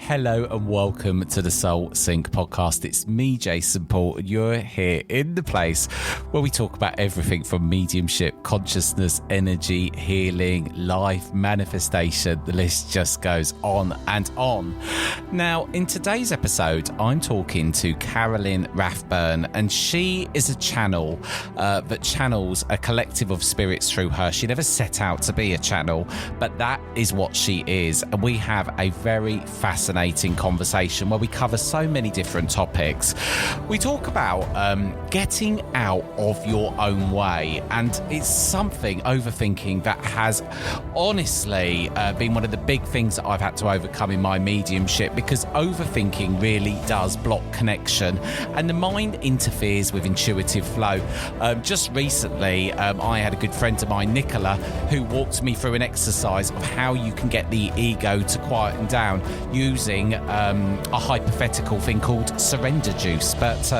Hello and welcome to the Soul Sync podcast. It's me, Jason Paul, and you're here in the place where we talk about everything from mediumship, consciousness, energy, healing, life, manifestation. The list just goes on and on. Now, in today's episode, I'm talking to Carolin Rathbun, and she is a channel that channels a collective of spirits through her. She never set out to be a channel, but that is what she is. And we have a very fascinating conversation where we cover so many different topics. We talk about getting out of your own way, and it's something, overthinking, that has honestly been one of the big things that I've had to overcome in my mediumship, because overthinking really does block connection and the mind interferes with intuitive flow. Just recently, I had a good friend of mine, Nicola, who walked me through an exercise of how you can get the ego to quieten down using a hypothetical thing called surrender juice. But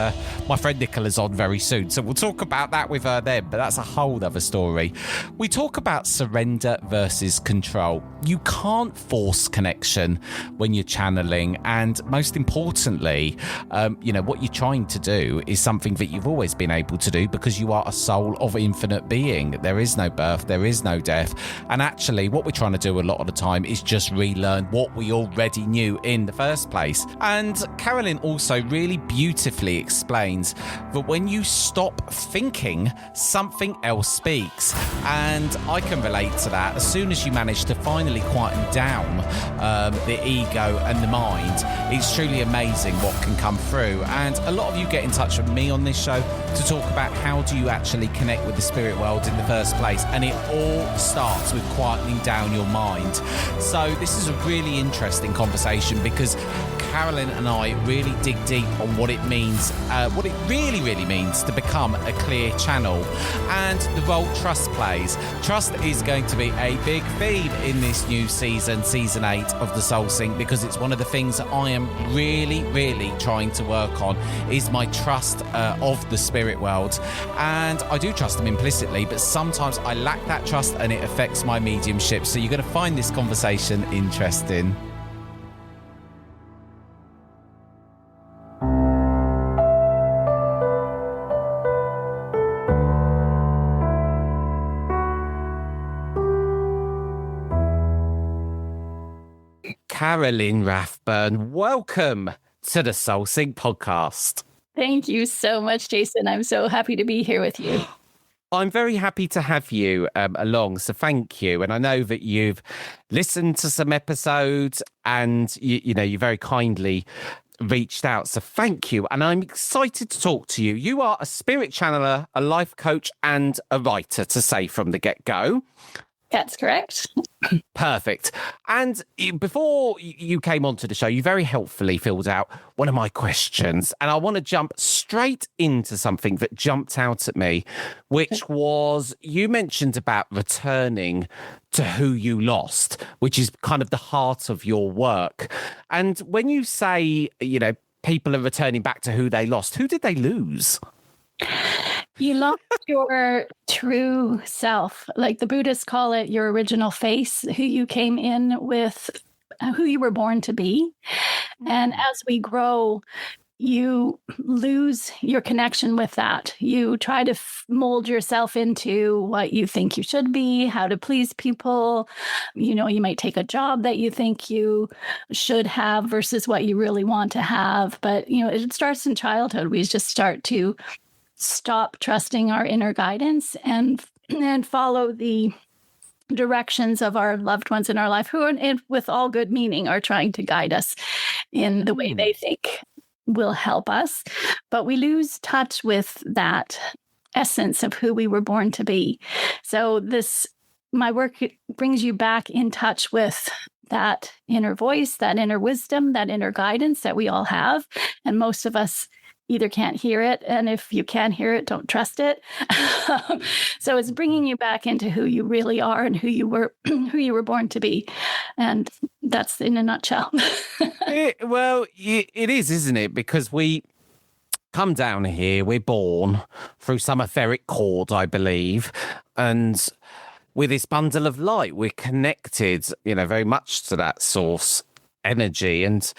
my friend Nicola's on very soon, so we'll talk about that with her then, but that's a whole other story. We talk about surrender versus control. You can't force connection when you're channeling, and most importantly, what you're trying to do is something that you've always been able to do, because you are a soul of infinite being. There is no birth, there is no death, and actually what we're trying to do a lot of the time is just relearn what we already knew in the first place. And Carolin also really beautifully explains that when you stop thinking, something else speaks, and I can relate to that. As soon as you manage to finally quieten down the ego and the mind, it's truly amazing what can come through. And a lot of you get in touch with me on this show to talk about how do you actually connect with the spirit world in the first place, and it all starts with quietening down your mind. So this is a really interesting conversation, because Carolin and I really dig deep on what it means, what it really means to become a clear channel, and the role trust plays. Trust is going to be a big theme in this new season 8 of the Soul Sync, because it's one of the things that I am really trying to work on, is my trust of the spirit world. And I do trust them implicitly, but sometimes I lack that trust and it affects my mediumship. So you're going to find this conversation interesting. Carolin Rathbun, welcome to the Soul Sync podcast. Thank you so much, Jason. I'm so happy to be here with you. I'm very happy to have you along, so thank you. And I know that you've listened to some episodes, and you very kindly reached out, so thank you. And I'm excited to talk to you. You are a spirit channeler, a life coach, and a writer, to say from the get-go. That's correct. Perfect. And before you came onto the show, you very helpfully filled out one of my questions. And I want to jump straight into something that jumped out at me, which was, you mentioned about returning to who you lost, which is kind of the heart of your work. And when you say, people are returning back to who they lost, who did they lose? You lost your true self, like the Buddhists call it, your original face, who you came in with, who you were born to be. And as we grow, you lose your connection with that. You try to mold yourself into what you think you should be, how to please people. You might take a job that you think you should have versus what you really want to have. But, it starts in childhood. We just start to stop trusting our inner guidance and follow the directions of our loved ones in our life, who are, with all good meaning, are trying to guide us in the way they think will help us. But we lose touch with that essence of who we were born to be. So my work brings you back in touch with that inner voice, that inner wisdom, that inner guidance that we all have. And most of us either can't hear it, and if you can hear it, don't trust it. So it's bringing you back into who you really are and who you were born to be, and that's in a nutshell. It is, isn't it? Because we come down here, we're born through some etheric cord, I believe, and with this bundle of light, we're connected, very much to that source energy. And,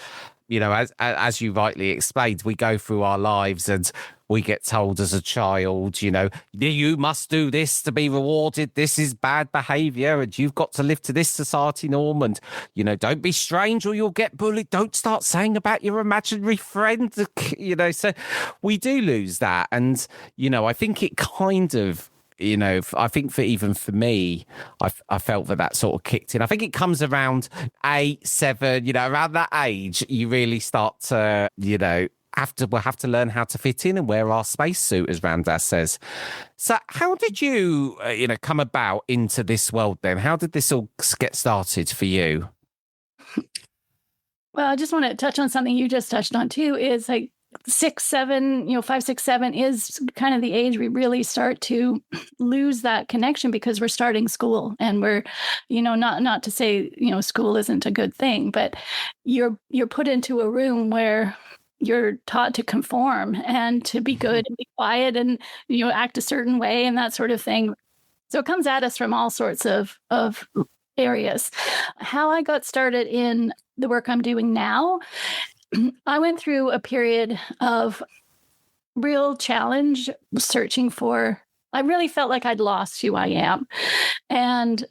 you know, as you rightly explained, we go through our lives and we get told as a child, you know, you must do this to be rewarded. This is bad behavior and you've got to live to this society norm. And, you know, don't be strange or you'll get bullied. Don't start saying about your imaginary friend, you know, so we do lose that. And, you know, I think it kind of, you know, I think for me, I felt that sort of kicked in. I think it comes around 8, 7, you know, around that age, you really start to, you know, we'll have to learn how to fit in and wear our spacesuit, as Ramdas says. So how did you, you know, come about into this world then? How did this all get started for you? Well, I just want to touch on something you just touched on too, is like 6, 7, you know, 5, 6, 7 is kind of the age we really start to lose that connection because we're starting school and we're, you know, not to say, you know, school isn't a good thing, but you're put into a room where you're taught to conform and to be good and be quiet and, you know, act a certain way and that sort of thing. So it comes at us from all sorts of areas. How I got started in the work I'm doing now, I went through a period of real challenge searching for, I really felt like I'd lost who I am and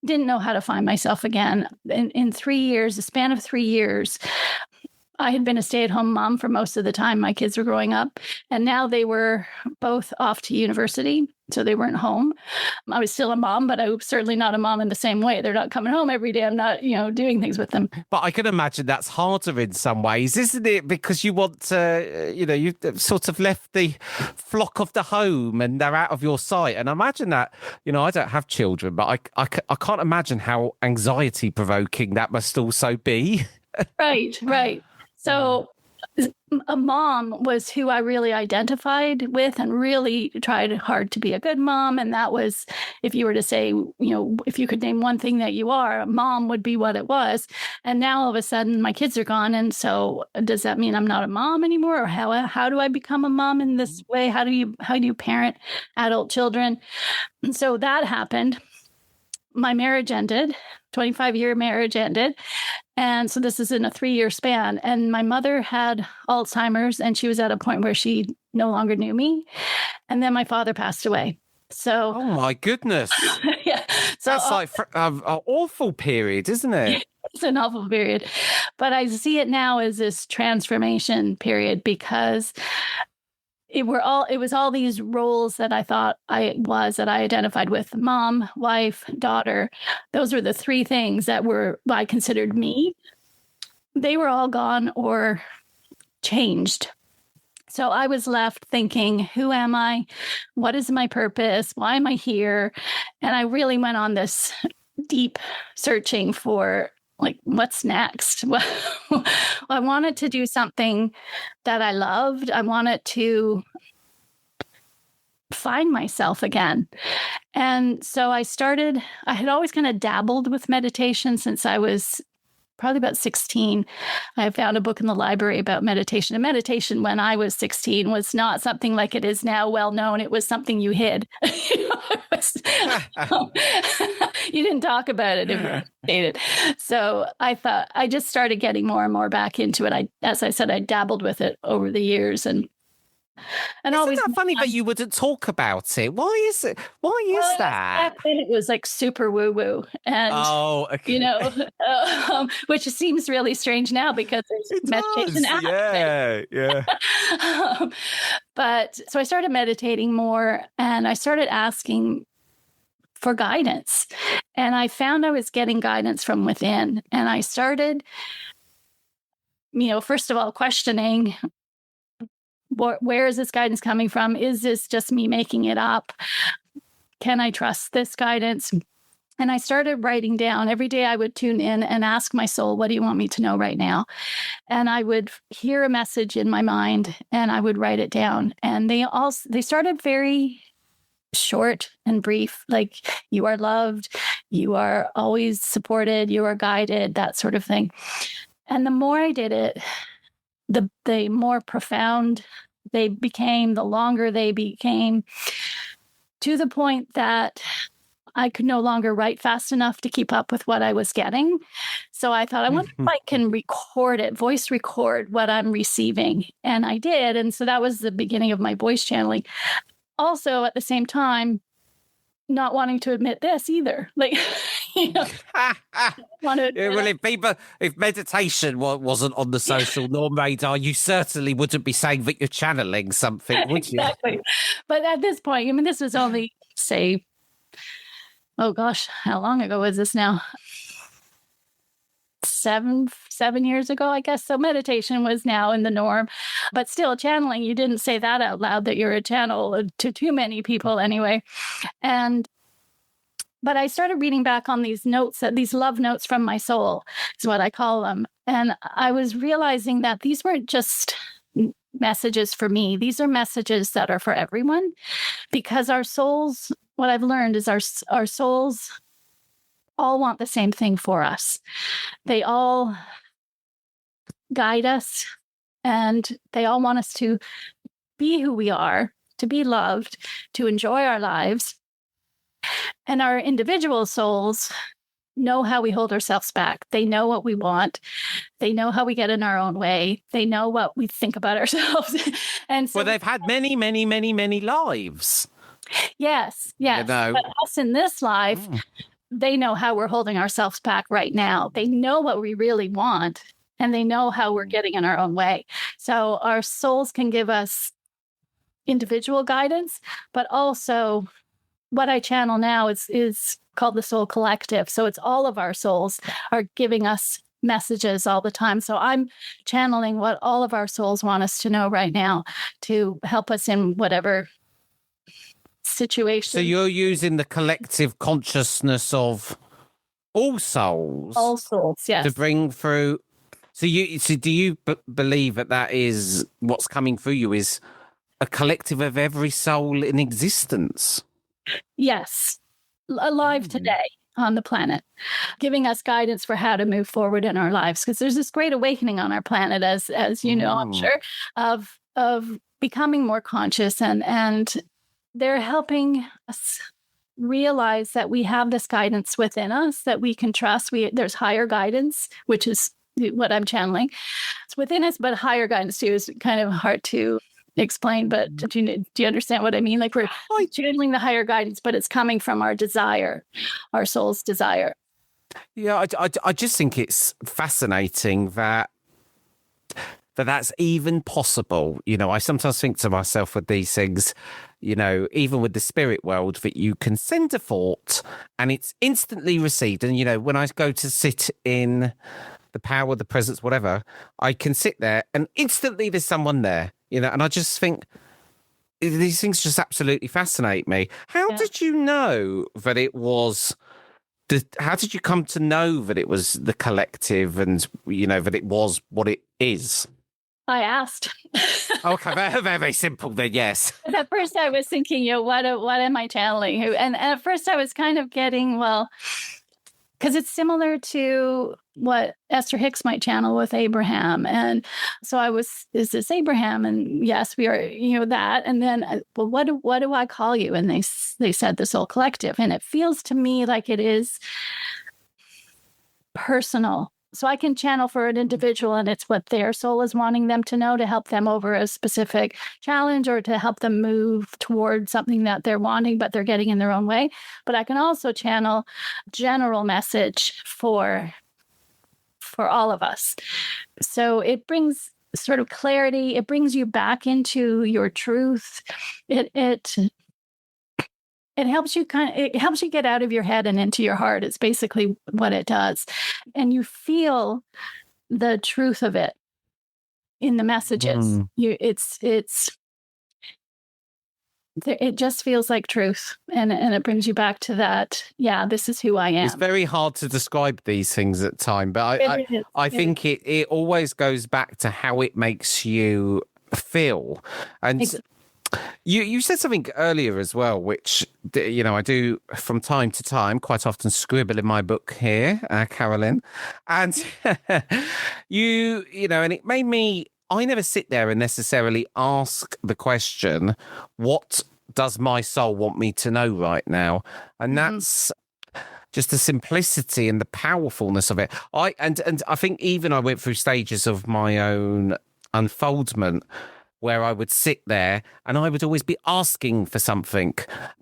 didn't know how to find myself again. In 3 years, the span of 3 years, I had been a stay-at-home mom for most of the time my kids were growing up, and now they were both off to university, so they weren't home. I was still a mom, but I was certainly not a mom in the same way. They're not coming home every day. I'm not, you know, doing things with them. But I can imagine that's harder in some ways, isn't it? Because you want to, you know, you've sort of left the flock of the home and they're out of your sight. And I imagine that, you know, I don't have children, but I can't imagine how anxiety provoking that must also be. Right. So a mom was who I really identified with and really tried hard to be a good mom. And that was, if you were to say, you know, if you could name one thing that you are, a mom would be what it was. And now all of a sudden my kids are gone. And so does that mean I'm not a mom anymore? Or how do I become a mom in this way? How do you parent adult children? And so that happened. My marriage ended, 25-year marriage ended. And so this is in a 3-year span. And my mother had Alzheimer's and she was at a point where she no longer knew me. And then my father passed away. So, oh my goodness. Yeah. So that's like an awful period, isn't it? It's an awful period. But I see it now as this transformation period because it was all these roles that I thought that I identified with: mom, wife, daughter. Those were the 3 things that I considered me. They were all gone or changed. So I was left thinking, who am I? What is my purpose? Why am I here? And I really went on this deep searching for, like, what's next? I wanted to do something that I loved. I wanted to find myself again. And so I had always kind of dabbled with meditation since I was probably about 16. I found a book in the library about meditation. And meditation when I was 16 was not something like it is now, well known. It was something you hid. You didn't talk about it if you dated. So I just started getting more and more back into it. As I said, I dabbled with it over the years and always. Isn't that funny that you wouldn't talk about it? Why is it? Why is that? Back then it was like super woo-woo, and okay. you know, which seems really strange now because there's meditation apps. Yeah. But so I started meditating more, and I started asking for guidance, and I found I was getting guidance from within, and I started, you know, first of all, questioning. Where is this guidance coming from? Is this just me making it up? Can I trust this guidance? And I started writing down. Every day I would tune in and ask my soul, what do you want me to know right now? And I would hear a message in my mind and I would write it down. And they started very short and brief, like, you are loved, you are always supported, you are guided, that sort of thing. And the more I did it, the more profound they became, the longer they became, to the point that I could no longer write fast enough to keep up with what I was getting. So I thought, I wonder if I can record it, voice record what I'm receiving. And I did. And so that was the beginning of my voice channeling. Also, at the same time, not wanting to admit this either. Like, you know, if meditation wasn't on the social norm radar, you certainly wouldn't be saying that you're channeling something, would you? Exactly. But at this point, I mean, this was only, say, oh gosh, how long ago was this now? 7 years ago, I guess. So meditation was now in the norm, but still channeling, you didn't say that out loud, that you're a channel to too many people anyway. But I started reading back on these notes, these love notes from my soul is what I call them. And I was realizing that these weren't just messages for me. These are messages that are for everyone, because our souls, what I've learned is our souls all want the same thing for us. They all guide us, and they all want us to be who we are, to be loved, to enjoy our lives. And our individual souls know how we hold ourselves back. They know what we want. They know how we get in our own way. They know what we think about ourselves. And so, well, they've had many, many, many, many lives. Yes. You know. But us in this life, they know how we're holding ourselves back right now. They know what we really want, and they know how we're getting in our own way. So our souls can give us individual guidance, but also what I channel now is called the Soul Collective. So it's all of our souls are giving us messages all the time. So I'm channeling what all of our souls want us to know right now to help us in whatever situation. So you're using the collective consciousness of all souls. All souls, yes. To bring through. So do you believe that is what's coming through you is a collective of every soul in existence? Yes. Alive today on the planet, giving us guidance for how to move forward in our lives. Because there's this great awakening on our planet, as you know, I'm sure, of becoming more conscious, and they're helping us realize that we have this guidance within us that we can trust. There's higher guidance, which is what I'm channeling. It's within us, but higher guidance too is kind of hard to explain, but do you understand what I mean? Like we're channeling the higher guidance, but it's coming from our desire, our soul's desire. Yeah, I just think it's fascinating that that's even possible. You know, I sometimes think to myself with these things, you know, even with the spirit world, that you can send a thought and it's instantly received. And, you know, when I go to sit in the power, the presence, whatever, I can sit there and instantly there's someone there, you know, and I just think these things just absolutely fascinate me. How did you know that it was... how did you come to know that it was the collective and, you know, that it was what it is? I asked. Okay, very, very simple then, yes. At first I was thinking, you know, what am I channeling? And at first I was kind of getting, well, because it's similar to what Esther Hicks might channel with Abraham. And so is this Abraham? And yes, we are, you know, that. And then, well, what do I call you? And they said the Soul Collective. And it feels to me like it is personal. So I can channel for an individual, and it's what their soul is wanting them to know to help them over a specific challenge or to help them move toward something that they're wanting, but they're getting in their own way. But I can also channel general message for all of us. So it brings sort of clarity. It brings you back into your truth. It helps you get out of your head and into your heart. It's basically what it does. And you feel the truth of it in the messages. It just feels like truth. And it brings you back to that. Yeah, this is who I am. It's very hard to describe these things at time, but I think it always goes back to how it makes you feel. And You said something earlier as well, which, you know, I do from time to time, quite often scribble in my book here, Carolin. And you know, and it made me, I never sit there and necessarily ask the question, what does my soul want me to know right now? And that's just the simplicity and the powerfulness of it. I think even I went through stages of my own unfoldment where I would sit there and I would always be asking for something,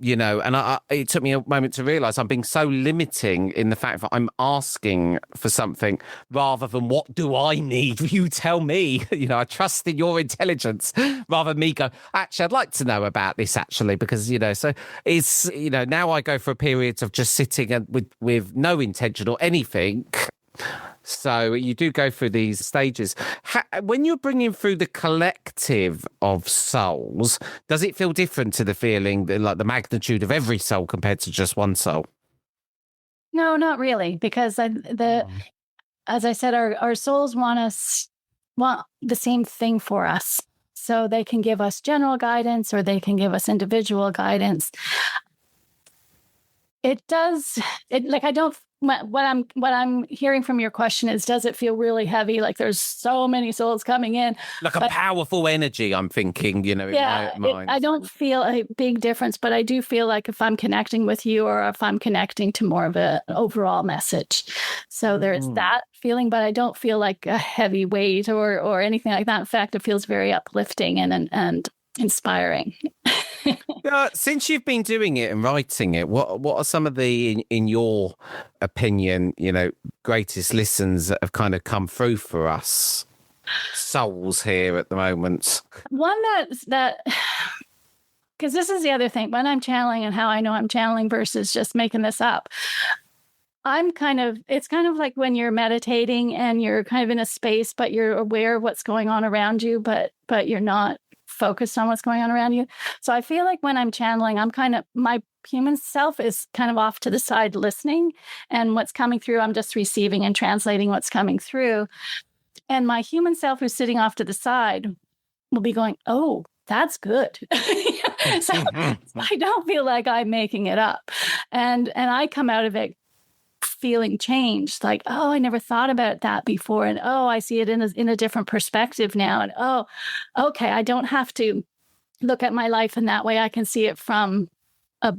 and it took me a moment to realize I'm being so limiting in the fact that I'm asking for something rather than what do I need? You tell me, I trust in your intelligence rather than me go, actually, I'd like to know about this actually, because, so it's, now I go for a period of just sitting and with no intention or anything. So you do go through these stages. When you're bringing through the collective of souls, does it feel different to the feeling, like the magnitude of every soul compared to just one soul? No, not really, because as I said, our souls want the same thing for us. So they can give us general guidance or they can give us individual guidance. What I'm hearing from your question is, does it feel really heavy? Like there's so many souls coming in. Like a powerful energy, I'm thinking, in my mind. I don't feel a big difference, but I do feel like if I'm connecting with you or if I'm connecting to more of an overall message. So there's that feeling, but I don't feel like a heavy weight or anything like that. In fact, it feels very uplifting and inspiring. Since you've been doing it and writing it, what are some of the, in your opinion, greatest lessons that have kind of come through for us souls here at the moment? One that because this is the other thing, when I'm channeling and how I know I'm channeling versus just making this up. It's kind of like when you're meditating and you're kind of in a space, but you're aware of what's going on around you, but you're not focused on what's going on around you. So I feel like when I'm channeling, my human self is kind of off to the side listening, and what's coming through, I'm just receiving and translating what's coming through. And my human self who's sitting off to the side will be going, oh, that's good. So I don't feel like I'm making it up. And I come out of it feeling changed, like, oh, I never thought about that before, and oh, I see it in a different perspective now, and oh, okay, I don't have to look at my life in that way. I can see it from a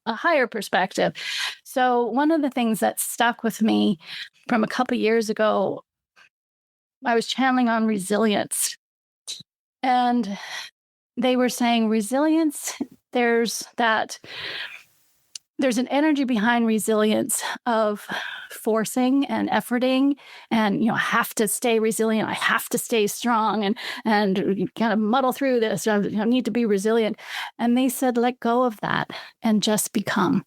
higher perspective. So one of the things that stuck with me from a couple years ago, I was channeling on resilience, and they were saying resilience, there's an energy behind resilience of forcing and efforting and, I have to stay resilient. I have to stay strong and you kind of muddle through this. I need to be resilient. And they said, let go of that and just become.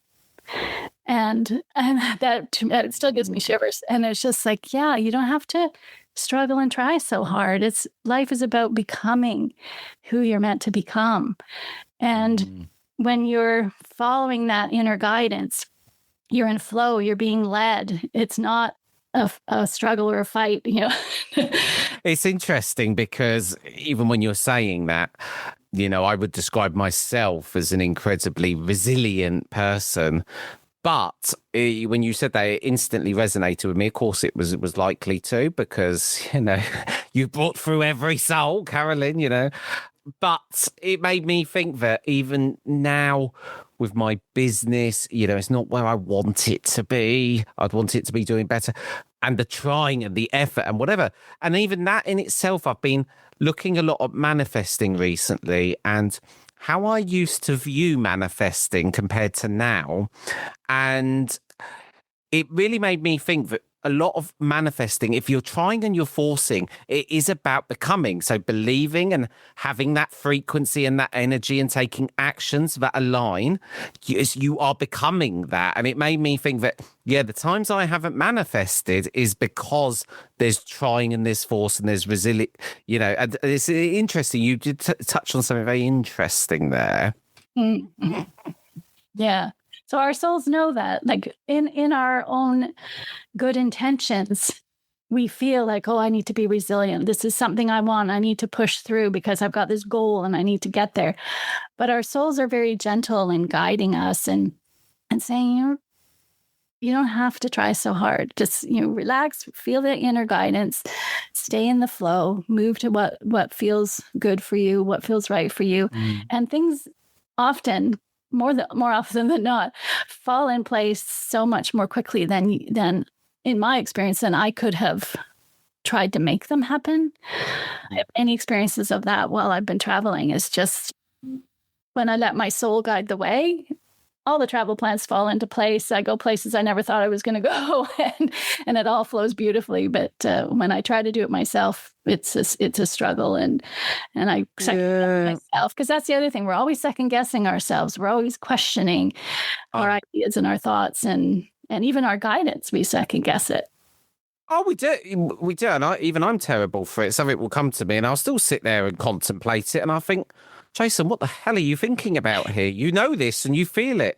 And that it still gives me shivers. And it's just like, yeah, you don't have to struggle and try so hard. Life is about becoming who you're meant to become. And when you're following that inner guidance, you're in flow, you're being led. It's not a struggle or a fight, It's interesting because even when you're saying that, I would describe myself as an incredibly resilient person. But when you said that, it instantly resonated with me. Of course, it was likely to, because, you brought through every soul, Carolin, But it made me think that even now with my business, it's not where I want it to be. I'd want it to be doing better. And the trying and the effort and whatever. And even that in itself, I've been looking a lot at manifesting recently and how I used to view manifesting compared to now. And it really made me think that a lot of manifesting, if you're trying and you're forcing, it is about becoming. So believing and having that frequency and that energy and taking actions that align, you are becoming that. And it made me think that, the times I haven't manifested is because there's trying and there's force and there's resilience, and it's interesting. You did touch on something very interesting there. Mm-hmm. Yeah. So our souls know that, like in our own good intentions, we feel like, oh, I need to be resilient. This is something I want. I need to push through because I've got this goal and I need to get there. But our souls are very gentle in guiding us and saying, you don't have to try so hard. Just, relax, feel the inner guidance, stay in the flow, move to what feels good for you, what feels right for you. And things often, more often than not, fall in place so much more quickly than in my experience than I could have tried to make them happen. I have any experiences of that while I've been traveling. Is just when I let my soul guide the way, all the travel plans fall into place. I go places I never thought I was going to go, and it all flows beautifully. But when I try to do it myself, it's a struggle, and I second guess myself, because that's the other thing. We're always second guessing ourselves. We're always questioning our ideas and our thoughts, and even our guidance. We second guess it. Oh, we do, and I'm terrible for it. Something will come to me, and I'll still sit there and contemplate it, and I think, Jason, what the hell are you thinking about here? You know this, and you feel it,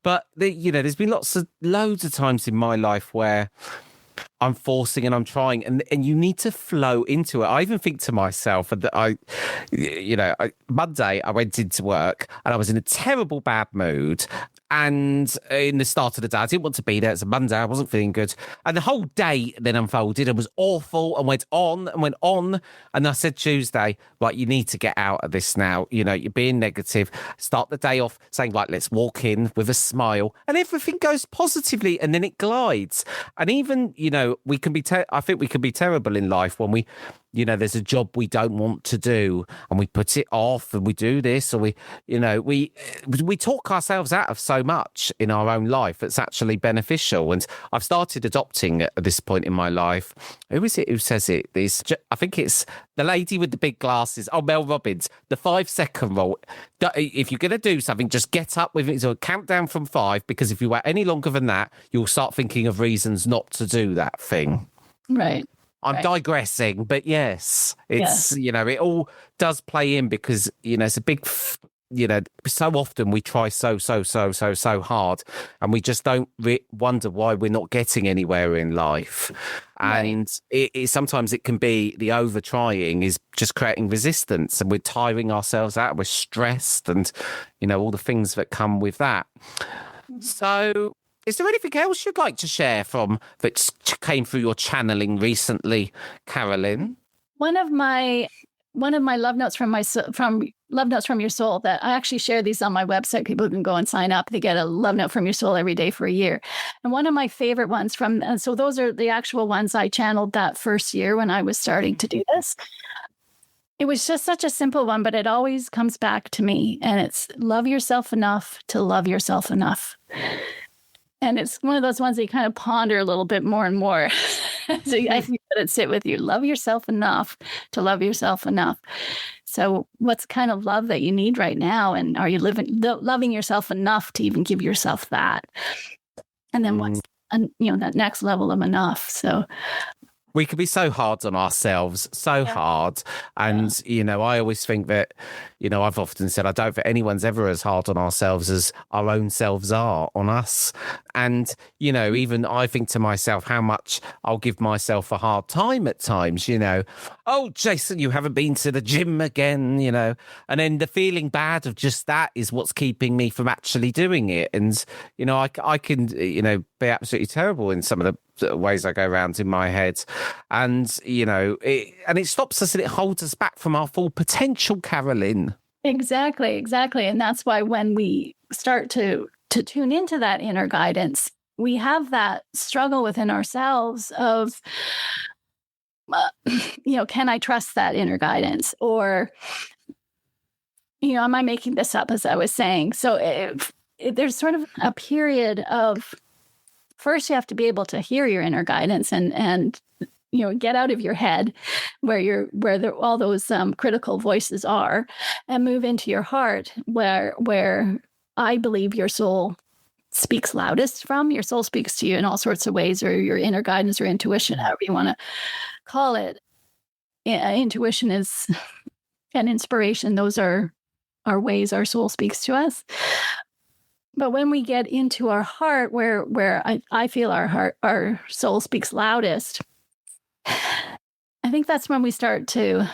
but there's been loads of times in my life where I'm forcing and I'm trying, and you need to flow into it. I even think to myself that Monday I went into work and I was in a terrible bad mood. And in the start of the day, I didn't want to be there. It's a Monday. I wasn't feeling good. And the whole day then unfolded and was awful and went on and went on. And I said Tuesday, right, you need to get out of this now. You're being negative. Start the day off saying, right, let's walk in with a smile. And everything goes positively and then it glides. And even, we can be, I think we can be terrible in life when we, there's a job we don't want to do and we put it off and we do this, or we talk ourselves out of so much in our own life that's actually beneficial. And I've started adopting at this point in my life. Who is it who says it? I think it's the lady with the big glasses. Oh, Mel Robbins, the 5-second rule. If you're going to do something, just get up with it. So count down from 5, because if you wait any longer than that, you'll start thinking of reasons not to do that thing. Right. I'm digressing, but yes, it's, it all does play in, because, it's a big, so often we try so hard and we just don't wonder why we're not getting anywhere in life. Right. And sometimes it can be the over trying is just creating resistance, and we're tiring ourselves out. We're stressed and, all the things that come with that. So, is there anything else you'd like to share that came through your channeling recently, Carolin? One of my love notes from Love Notes from Your Soul, that I actually share these on my website. People can go and sign up. They get a love note from your soul every day for a year. And one of my favorite ones so those are the actual ones I channeled that first year when I was starting to do this. It was just such a simple one, but it always comes back to me. And it's love yourself enough to love yourself enough. And it's one of those ones that you kind of ponder a little bit more and more. So I think that it sit with you. Love yourself enough to love yourself enough. So what's kind of love that you need right now? And are you loving yourself enough to even give yourself that? And then what's, that next level of enough? So we could be so hard on ourselves, hard. And, I always think that, I've often said, I don't think anyone's ever as hard on ourselves as our own selves are on us. And, even I think to myself how much I'll give myself a hard time at times, oh, Jason, you haven't been to the gym again, and then the feeling bad of just that is what's keeping me from actually doing it. And, I can, be absolutely terrible in some of the ways I go around in my head. And, it stops us and it holds us back from our full potential, Carolin. Exactly. And that's why when we start to tune into that inner guidance, we have that struggle within ourselves of, can I trust that inner guidance? Or, am I making this up, as I was saying? So there's sort of a period of, first you have to be able to hear your inner guidance and get out of your head where all those critical voices are, and move into your heart where I believe your soul speaks loudest from. Your soul speaks to you in all sorts of ways, or your inner guidance or intuition, however you want to call it. Intuition is an inspiration. Those are ways our soul speaks to us. But when we get into our heart, where I feel our soul speaks loudest, I think that's when we start to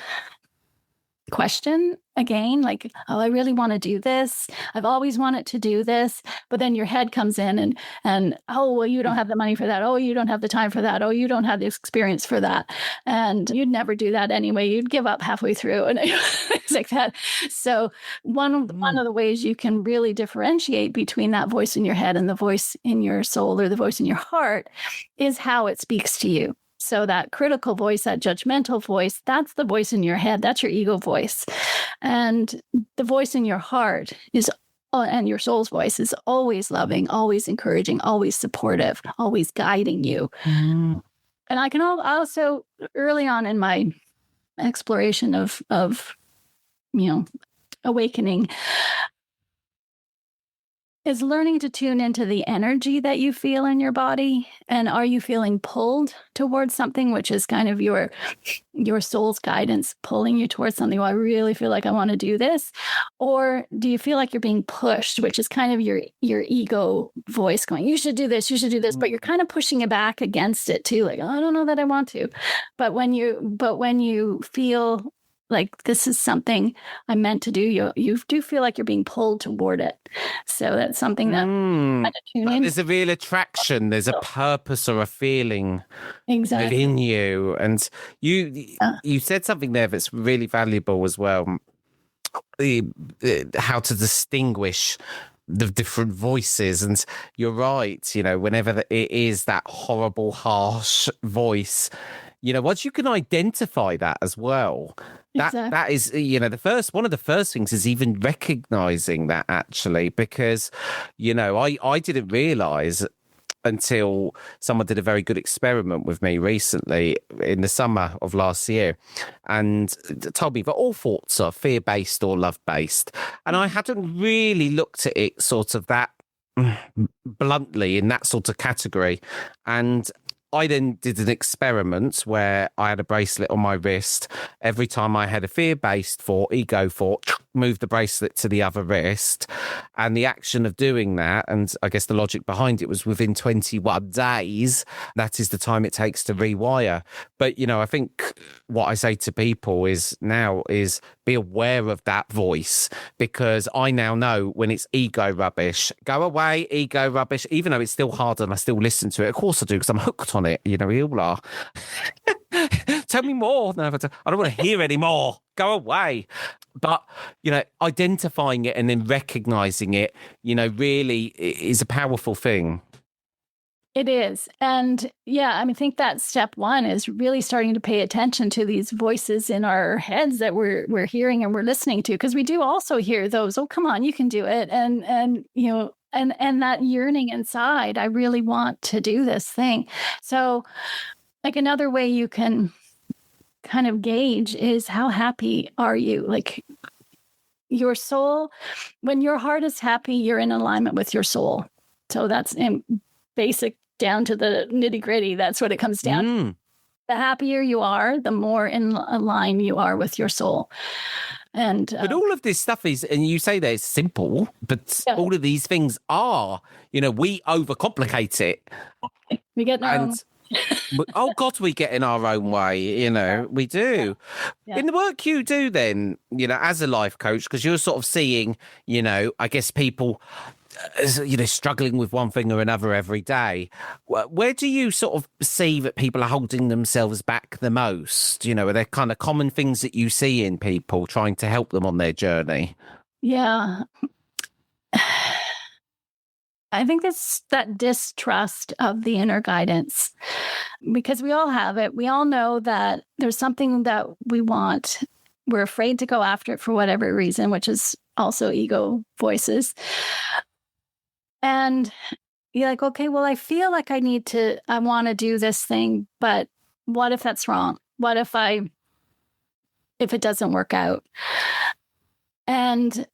question again, like, oh, I really want to do this. I've always wanted to do this. But then your head comes in and oh, well, you don't have the money for that. Oh, you don't have the time for that. Oh, you don't have the experience for that. And you'd never do that anyway. You'd give up halfway through and it's like that. So one of the ways you can really differentiate between that voice in your head and the voice in your soul or the voice in your heart is how it speaks to you. So that critical voice, that judgmental voice, that's the voice in your head. That's your ego voice. And the voice in your heart is, and your soul's voice is always loving, always encouraging, always supportive, always guiding you. And I can also, early on in my exploration of awakening, is learning to tune into the energy that you feel in your body. And are you feeling pulled towards something, which is kind of your soul's guidance pulling you towards something? Well, I really feel like I want to do this. Or do you feel like you're being pushed, which is kind of your ego voice going, you should do this, but you're kind of pushing it back against it too. Like, oh, I don't know that I want to. But when you feel like this is something I'm meant to do, you do feel like you're being pulled toward it. So that's something that kind of tune in. There's a real attraction. There's a purpose or a feeling within you. And you said something there that's really valuable as well. How to distinguish the different voices. And you're right, whenever it is that horrible, harsh voice, once you can identify that as well, that is, one of the first things is even recognizing that, actually, because, I didn't realize until someone did a very good experiment with me recently in the summer of last year and told me that all thoughts are fear-based or love-based. And I hadn't really looked at it sort of that bluntly in that sort of category. And I then did an experiment where I had a bracelet on my wrist. Every time I had a fear-based thought, ego thought, move the bracelet to the other wrist. And the action of doing that, and I guess the logic behind it was within 21 days, that is the time it takes to rewire. But, I think what I say to people is be aware of that voice, because I now know when it's ego rubbish. Go away, ego rubbish, even though it's still hard and I still listen to it. Of course I do, because I'm hooked on it. We all are. Tell me more. No, I don't want to hear any more. Go away. But, identifying it and then recognizing it, really is a powerful thing. It is. And I think that step one is really starting to pay attention to these voices in our heads that we're hearing and we're listening to, because we do also hear those, oh, come on, you can do it. And that yearning inside, I really want to do this thing. So like another way you can kind of gauge is how happy are you? Like your soul, when your heart is happy, you're in alignment with your soul. So that's in basic down to the nitty gritty. That's what it comes down to. The happier you are, the more in line you are with your soul. And but all of this stuff is, and you say that it's simple, but all of these things are, we overcomplicate it. We get in our own. Oh God, we get in our own way, we do. In the work you do then, as a life coach, because you're sort of seeing, I guess people, struggling with one thing or another every day. Where do you sort of see that people are holding themselves back the most? Are there kind of common things that you see in people trying to help them on their journey? Yeah. I think it's that distrust of the inner guidance, because we all have it. We all know that there's something that we want. We're afraid to go after it for whatever reason, which is also ego voices. And you're like, okay, well, I feel like I want to do this thing, but what if that's wrong? What if it doesn't work out? And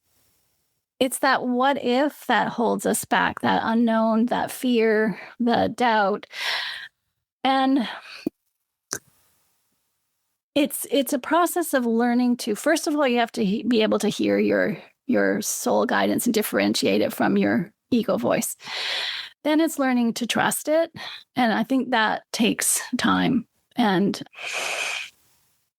it's that what if that holds us back, that unknown, that fear, the doubt. And it's a process of learning to, first of all, you have to be able to hear your soul guidance and differentiate it from your ego voice. Then it's learning to trust it. And I think that takes time. And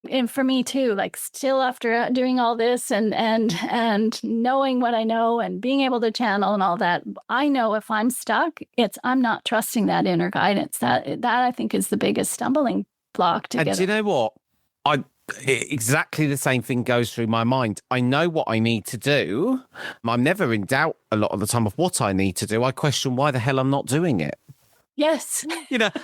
And for me too, like still after doing all this and knowing what I know and being able to channel and all that, I know if I'm stuck, I'm not trusting that inner guidance. That I think is the biggest stumbling block to And get. do you know what? Exactly the same thing goes through my mind. I know what I need to do. I'm never in doubt a lot of the time of what I need to do. I question why the hell I'm not doing it. Yes.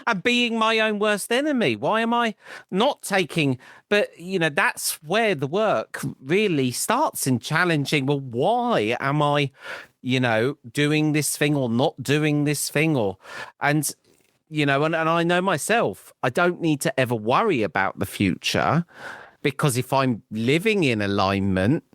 And being my own worst enemy. Why am I not taking? But, that's where the work really starts in challenging. Well, why am I, doing this thing or not doing this thing? And I know myself, I don't need to ever worry about the future, because if I'm living in alignment,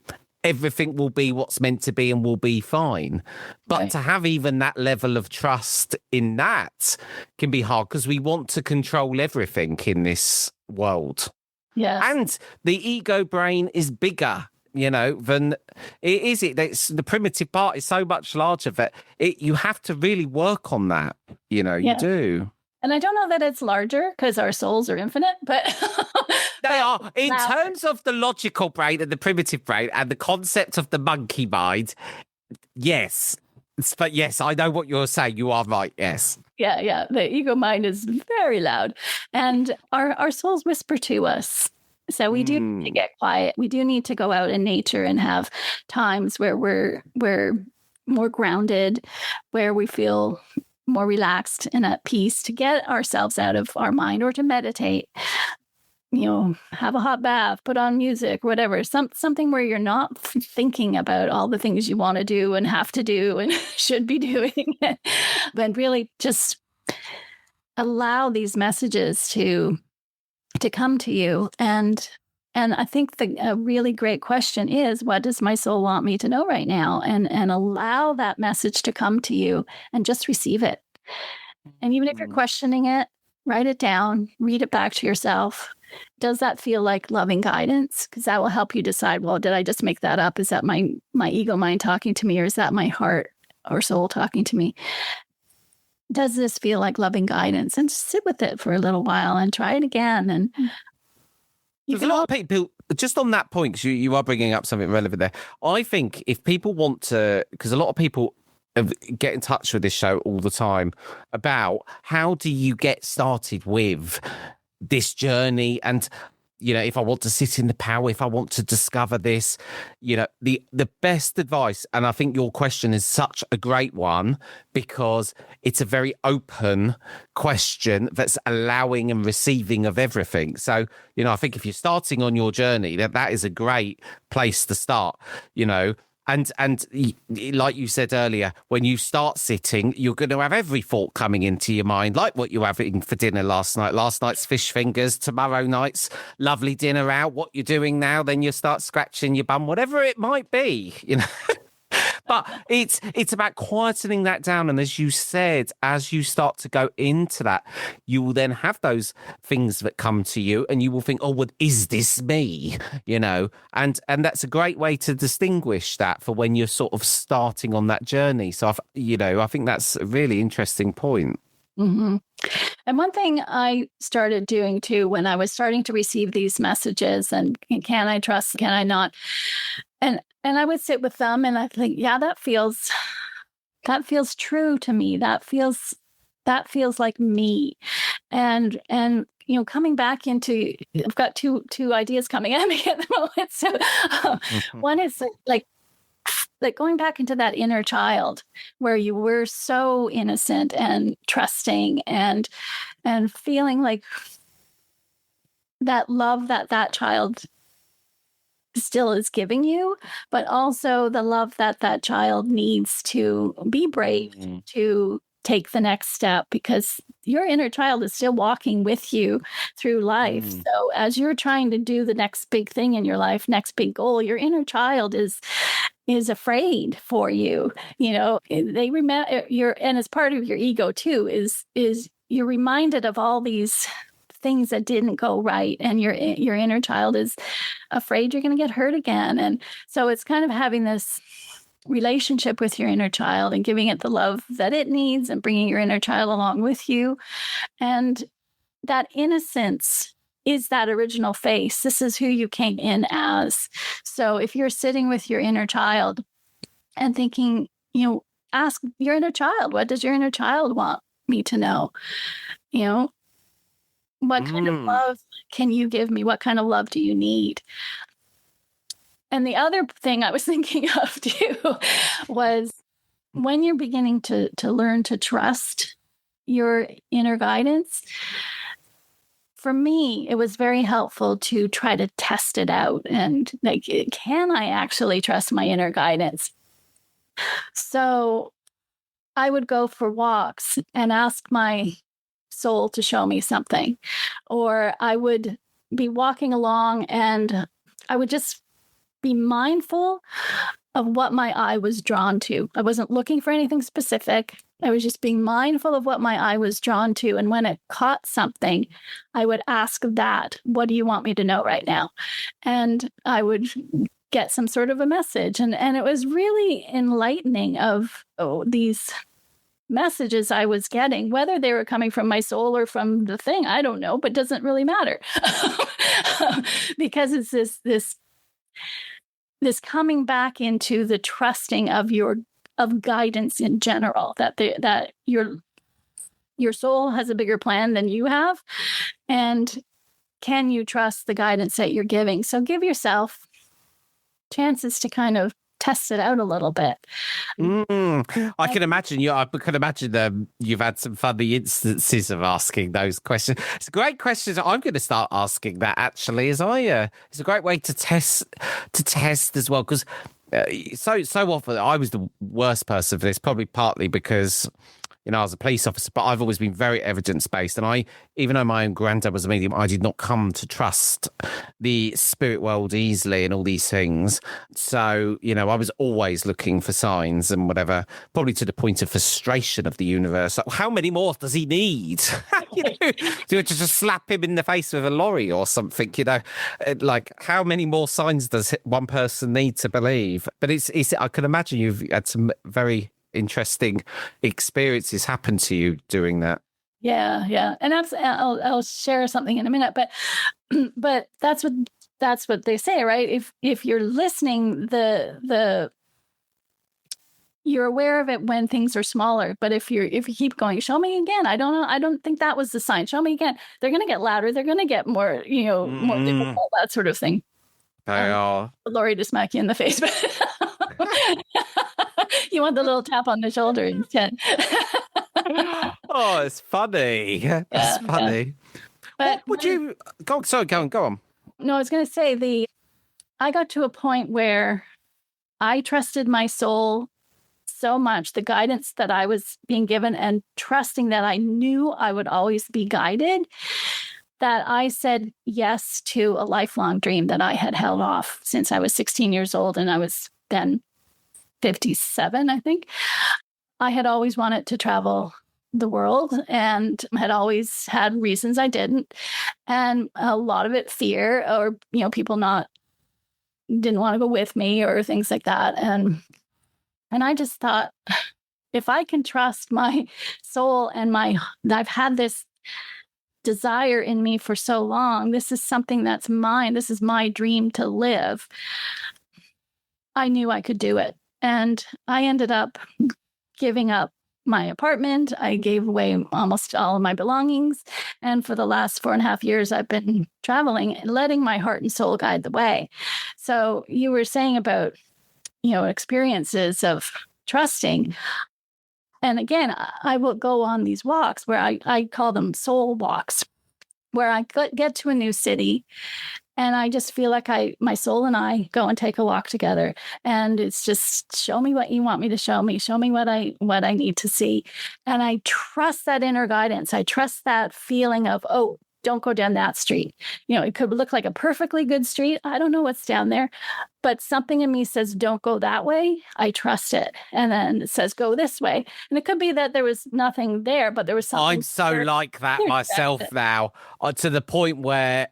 everything will be what's meant to be and will be fine. But Right. to have even that level of trust in that can be hard, because we want to control everything in this world. Yes. And the ego brain is bigger, than it is. It's the primitive part is so much larger that you have to really work on that. You do. And I don't know that it's larger because our souls are infinite, but They are. In terms of the logical brain and the primitive brain and the concept of the monkey mind, yes. But yes, I know what you're saying. You are right. Yes. Yeah. The ego mind is very loud. And our souls whisper to us. So we do need to get quiet. We do need to go out in nature and have times where we're more grounded, where we feel more relaxed and at peace, to get ourselves out of our mind, or to meditate, have a hot bath, put on music, whatever, something where you're not thinking about all the things you want to do and have to do and should be doing, but really just allow these messages to come to you. And I think a really great question is, what does my soul want me to know right now? And allow that message to come to you and just receive it. And even if you're questioning it, write it down, read it back to yourself. Does that feel like loving guidance? Because that will help you decide, well, did I just make that up? Is that my ego mind talking to me, or is that my heart or soul talking to me? Does this feel like loving guidance? And sit with it for a little while and try it again. And there's a lot of people, just on that point, because you are bringing up something relevant there. I think if people want to, because a lot of people get in touch with this show all the time about how do you get started with this journey, and if I want to sit in the power, if I want to discover this, the best advice, and I think your question is such a great one, because it's a very open question that's allowing and receiving of everything. So, I think if you're starting on your journey, that is a great place to start, And like you said earlier, when you start sitting, you're going to have every thought coming into your mind, like what you were having for dinner last night. Last night's fish fingers, tomorrow night's lovely dinner out, what you're doing now, then you start scratching your bum, whatever it might be, But it's about quietening that down. And as you said, as you start to go into that, you will then have those things that come to you and you will think, oh, well, is this me? And that's a great way to distinguish that for when you're sort of starting on that journey. So, I think that's a really interesting point. Mm-hmm. And one thing I started doing too, when I was starting to receive these messages, and can I trust, can I not? And I would sit with them and I think, yeah, that feels true to me. That feels like me. And coming back into, I've got two ideas coming at me at the moment. So one is like going back into that inner child where you were so innocent and trusting and feeling like that love that child still is giving you, but also the love that child needs to be brave, to take the next step, because your inner child is still walking with you through life. So as you're trying to do the next big thing in your life, next big goal, your inner child is afraid for you. They remember and as part of your ego too, is you're reminded of all these things that didn't go right, and your inner child is afraid you're going to get hurt again. And so it's kind of having this relationship with your inner child and giving it the love that it needs and bringing your inner child along with you. And that innocence is that original face. This is who you came in as. So if you're sitting with your inner child and thinking, ask your inner child, what does your inner child want me to know? What kind of love can you give me? What kind of love do you need? And the other thing I was thinking of too was when you're beginning to learn to trust your inner guidance, for me, it was very helpful to try to test it out and like, can I actually trust my inner guidance? So I would go for walks and ask my soul to show me something, or I would be walking along and I would just be mindful of what my eye was drawn to. I wasn't looking for anything specific. I was just being mindful of what my eye was drawn to. And when it caught something, I would ask that, what do you want me to know right now? And I would get some sort of a message. And it was really enlightening of these messages I was getting, whether they were coming from my soul or from the thing, I don't know, but doesn't really matter. Because it's this coming back into the trusting of guidance in general, that your soul has a bigger plan than you have, and can you trust the guidance that you're giving? So give yourself chances to kind of test it out a little bit. I can imagine you've had some funny instances of asking those questions. It's a great question. I'm going to start asking that actually. It's a great way to test as well, because so often I was the worst person for this, probably partly because I was a police officer, but I've always been very evidence-based. And even though my own granddad was a medium, I did not come to trust the spirit world easily and all these things. So, I was always looking for signs and whatever, probably to the point of frustration of the universe. Like, how many more does he need? To just slap him in the face with a lorry or something, like how many more signs does one person need to believe? But I can imagine you've had some very interesting experiences happen to you doing that. Yeah. And I'll share something in a minute, but that's what they say, right? If you're listening, you're aware of it when things are smaller. But if you keep going, show me again. I don't know. I don't think that was the sign. Show me again. They're going to get louder. They're going to get more, more difficult, that sort of thing. They are. Lori to smack you in the face, but you want the little tap on the shoulder instead. Oh, it's funny. It's funny. Yeah. But what would you go? Sorry, go on. No, I was going to say I got to a point where I trusted my soul so much, the guidance that I was being given, and trusting that I knew I would always be guided, that I said yes to a lifelong dream that I had held off since I was 16 years old, and I was then 57, I think. I had always wanted to travel the world and had always had reasons I didn't. And a lot of it fear, or, people didn't want to go with me or things like that. And I just thought, if I can trust my soul and I've had this desire in me for so long, this is something that's mine. This is my dream to live. I knew I could do it. And I ended up giving up my apartment. I gave away almost all of my belongings. And for the last 4.5 years, I've been traveling and letting my heart and soul guide the way. So you were saying about, experiences of trusting. And again, I will go on these walks where I call them soul walks, where I get to a new city. And I just feel like my soul and I go and take a walk together. And it's just, show me what you want me to show me. Show me what I need to see. And I trust that inner guidance. I trust that feeling of, oh, don't go down that street. It could look like a perfectly good street. I don't know what's down there. But something in me says, don't go that way. I trust it. And then it says, go this way. And it could be that there was nothing there, but there was something. I'm so like that myself now, to the point where,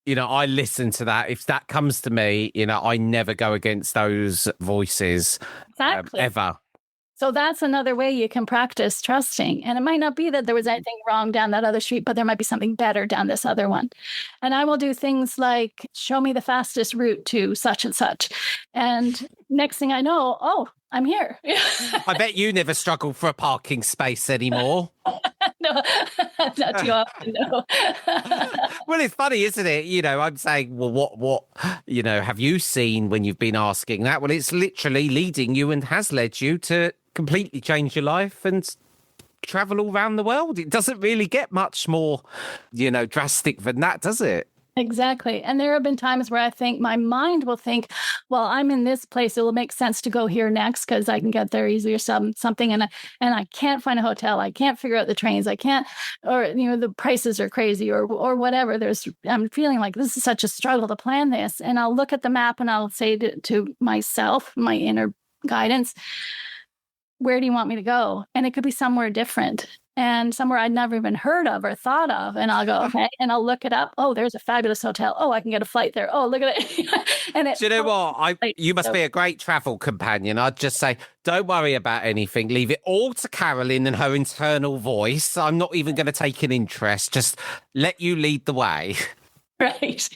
I listen to that. If that comes to me, I never go against those voices. Exactly. Ever. So that's another way you can practice trusting. And it might not be that there was anything wrong down that other street, but there might be something better down this other one. And I will do things like show me the fastest route to such and such. And next thing I know, oh, I'm here. I bet you never struggle for a parking space anymore. No, not too often, no. Well, it's funny, isn't it? You know, I'm saying, well, what, you know, have you seen when you've been asking that? Well, it's literally leading you and has led you to completely change your life and travel all around the world. It doesn't really get much more, you know, drastic than that, does it? Exactly. And there have been times where I think my mind will think, well, I'm in this place. It will make sense to go here next because I can get there easier, something. And I can't find a hotel. I can't figure out the trains. I can't, or, you know, the prices are crazy or whatever. I'm feeling like this is such a struggle to plan this. And I'll look at the map and I'll say to myself, my inner guidance, where do you want me to go? And it could be somewhere different. And somewhere I'd never even heard of or thought of. And I'll go, okay. And I'll look it up. Oh, there's a fabulous hotel. Oh, I can get a flight there. Oh, look at it. And do you know what? You must be a great travel companion. I'd just say, don't worry about anything. Leave it all to Carolin and her internal voice. I'm not even going to take an interest. Just let you lead the way. Right.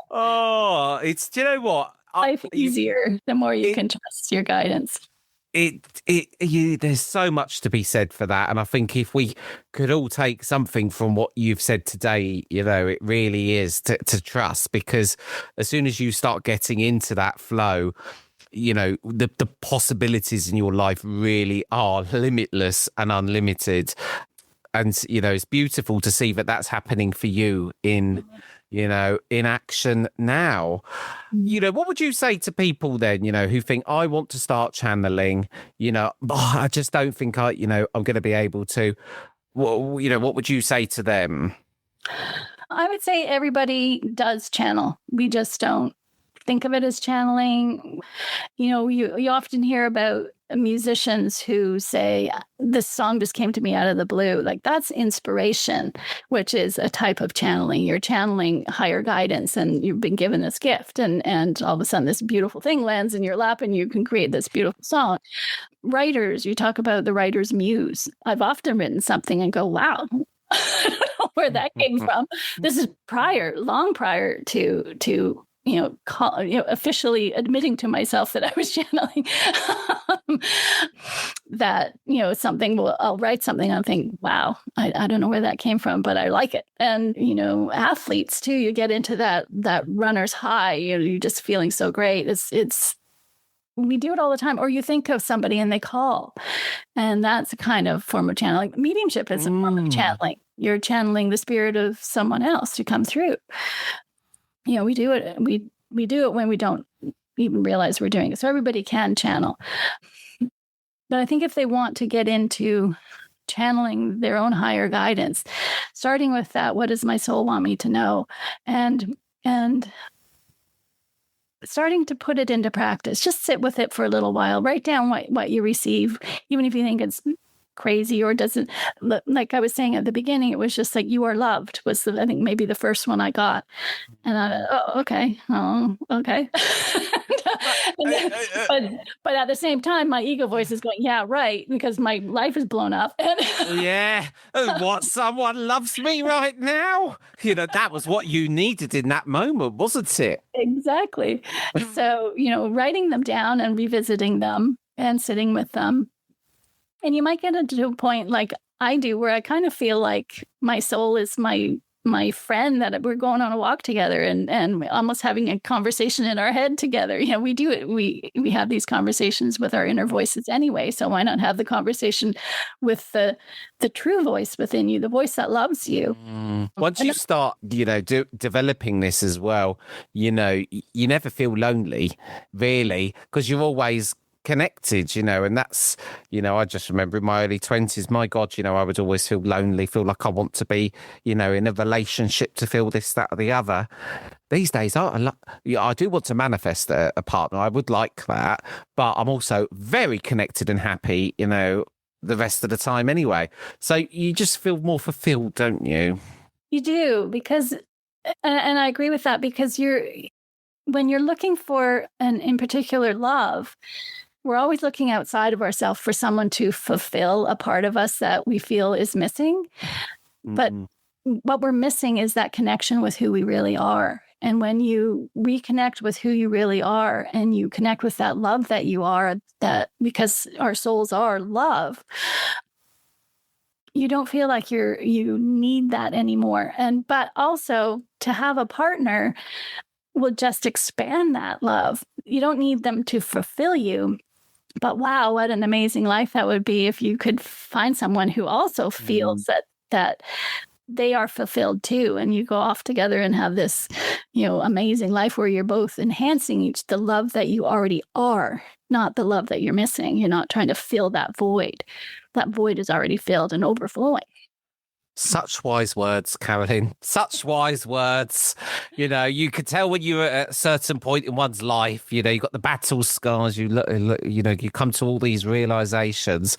Oh, do you know what? Life easier the more you can trust your guidance. There's so much to be said for that. And I think if we could all take something from what you've said today, you know, it really is to trust, because as soon as you start getting into that flow, you know, the possibilities in your life really are limitless and unlimited. And, you know, it's beautiful to see that that's happening for you in action now. You know, what would you say to people then, you know, who think, I want to start channeling, you know, I just don't think I'm going to be able to. You know, what would you say to them? I would say everybody does channel. We just don't think of it as channeling. You know, you often hear about musicians who say, this song just came to me out of the blue. Like, that's inspiration, which is a type of channeling. You're channeling higher guidance and you've been given this gift, and all of a sudden this beautiful thing lands in your lap and you can create this beautiful song. Writers, you talk about the writer's muse. I've often written something and go, wow, I don't know where that came from. This is long prior to officially admitting to myself that I was channeling. That, you know, I'll write something and I'll think, wow, I don't know where that came from, but I like it. And, you know, athletes too, you get into that runner's high, you know, you're just feeling so great. We do it all the time. Or you think of somebody and they call, and that's a kind of form of channeling. Mediumship is a form of channeling. You're channeling the spirit of someone else to come through. You know, we do it. We do it when we don't even realize we're doing it. So everybody can channel. But I think if they want to get into channeling their own higher guidance, starting with that, what does my soul want me to know? And starting to put it into practice. Just sit with it for a little while. Write down what you receive, even if you think it's crazy or doesn't. Like I was saying at the beginning, it was just like, you are loved was I think maybe the first one I got. And okay. But at the same time, my ego voice is going, yeah, right, because my life is blown up. Yeah. What, someone loves me right now? You know, that was what you needed in that moment, wasn't it? Exactly. So, you know, writing them down and revisiting them and sitting with them. And you might get to a point like I do, where I kind of feel like my soul is my friend, that we're going on a walk together and almost having a conversation in our head together. You know, we do it. We have these conversations with our inner voices anyway. So why not have the conversation with the true voice within you, the voice that loves you? Once you start, you know, developing this as well, you know, you never feel lonely, really, because you're always connected, you know, and that's, you know, I just remember in my early 20s, my God, you know, I would always feel lonely, feel like I want to be, you know, in a relationship to feel this, that, or the other. These days, I do want to manifest a partner. I would like that, but I'm also very connected and happy, you know, the rest of the time anyway. So you just feel more fulfilled, don't you? You do, because, and I agree with that, because when you're looking for in particular love, we're always looking outside of ourselves for someone to fulfill a part of us that we feel is missing. But what we're missing is that connection with who we really are. And when you reconnect with who you really are and you connect with that love that you are, that because our souls are love, you don't feel like you need that anymore. But also to have a partner will just expand that love. You don't need them to fulfill you. But wow, what an amazing life that would be if you could find someone who also feels that they are fulfilled too, and you go off together and have this, amazing life where you're both enhancing the love that you already are, not the love that you're missing. You're not trying to fill that void. That void is already filled and overflowing. Such wise words, Carolin. Such wise words. You could tell when you're at a certain point in one's life, you've got the battle scars, you come to all these realizations.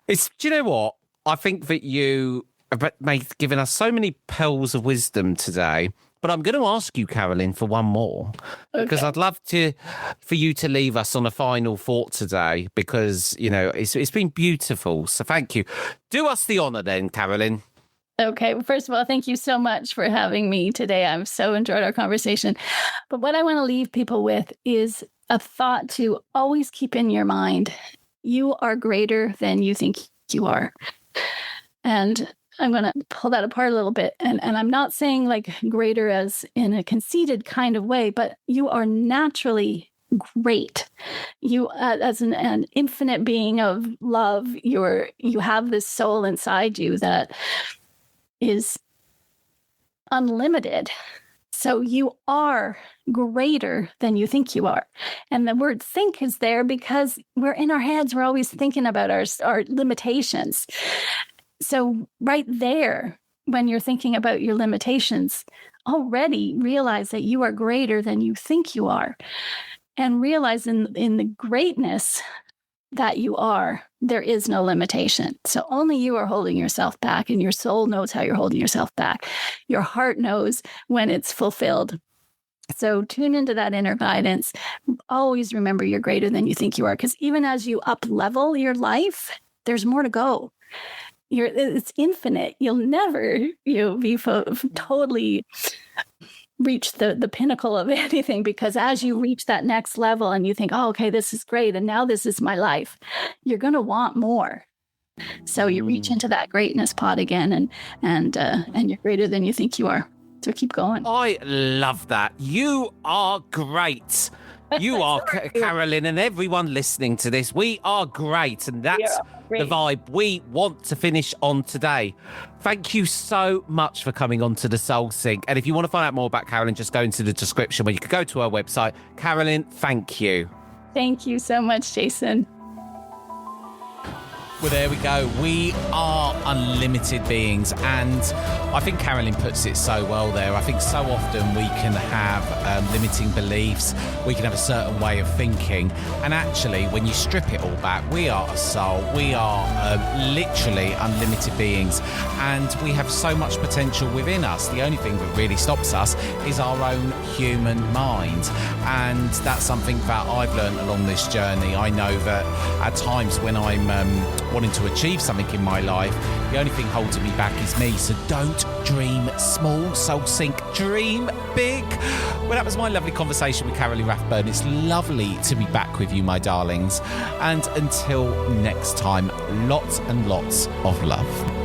Do you know what? I think that you have given us so many pearls of wisdom today, but I'm going to ask you, Carolin, for one more, because I'd love for you to leave us on a final thought today, because, it's been beautiful. So thank you. Do us the honor then, Carolin. Okay. Well, first of all, thank you so much for having me today. I've so enjoyed our conversation. But what I want to leave people with is a thought to always keep in your mind. You are greater than you think you are. And I'm going to pull that apart a little bit. And I'm not saying like greater as in a conceited kind of way, but you are naturally great. You, as an infinite being of love, you have this soul inside you that is unlimited. So you are greater than you think you are. And the word think is there because we're in our heads. We're always thinking about our limitations. So right there, when you're thinking about your limitations, already realize that you are greater than you think you are. And realize in the greatness that you are, there is no limitation. So only you are holding yourself back, and your soul knows how you're holding yourself back. Your heart knows when it's fulfilled. So tune into that inner guidance. Always remember you're greater than you think you are, because even as you up level your life, there's more to go. It's infinite. You'll never be totally reach the pinnacle of anything, because as you reach that next level and you think, oh, okay, this is great, and now this is my life, you're going to want more. So you reach into that greatness pot again, and you're greater than you think you are. So keep going. I love that. You are great. You are, Carolin, and everyone listening to this, we are great. And that's the vibe we want to finish on today. Thank you so much for coming on to the Soul Sync. And if you want to find out more about Carolin, just go into the description where you can go to her website. Carolin, thank you. Thank you so much, Jason. Well, there we go. We are unlimited beings. And I think Carolin puts it so well there. I think so often we can have limiting beliefs. We can have a certain way of thinking. And actually, when you strip it all back, we are a soul. We are literally unlimited beings. And we have so much potential within us. The only thing that really stops us is our own human mind. And that's something that I've learned along this journey. I know that at times when I'm wanting to achieve something in my life, the only thing holding me back is me. So don't dream small, Soul Sync, dream big. Well, that was my lovely conversation with Carolin Rathbun. It's lovely to be back with you, my darlings. And until next time, lots and lots of love.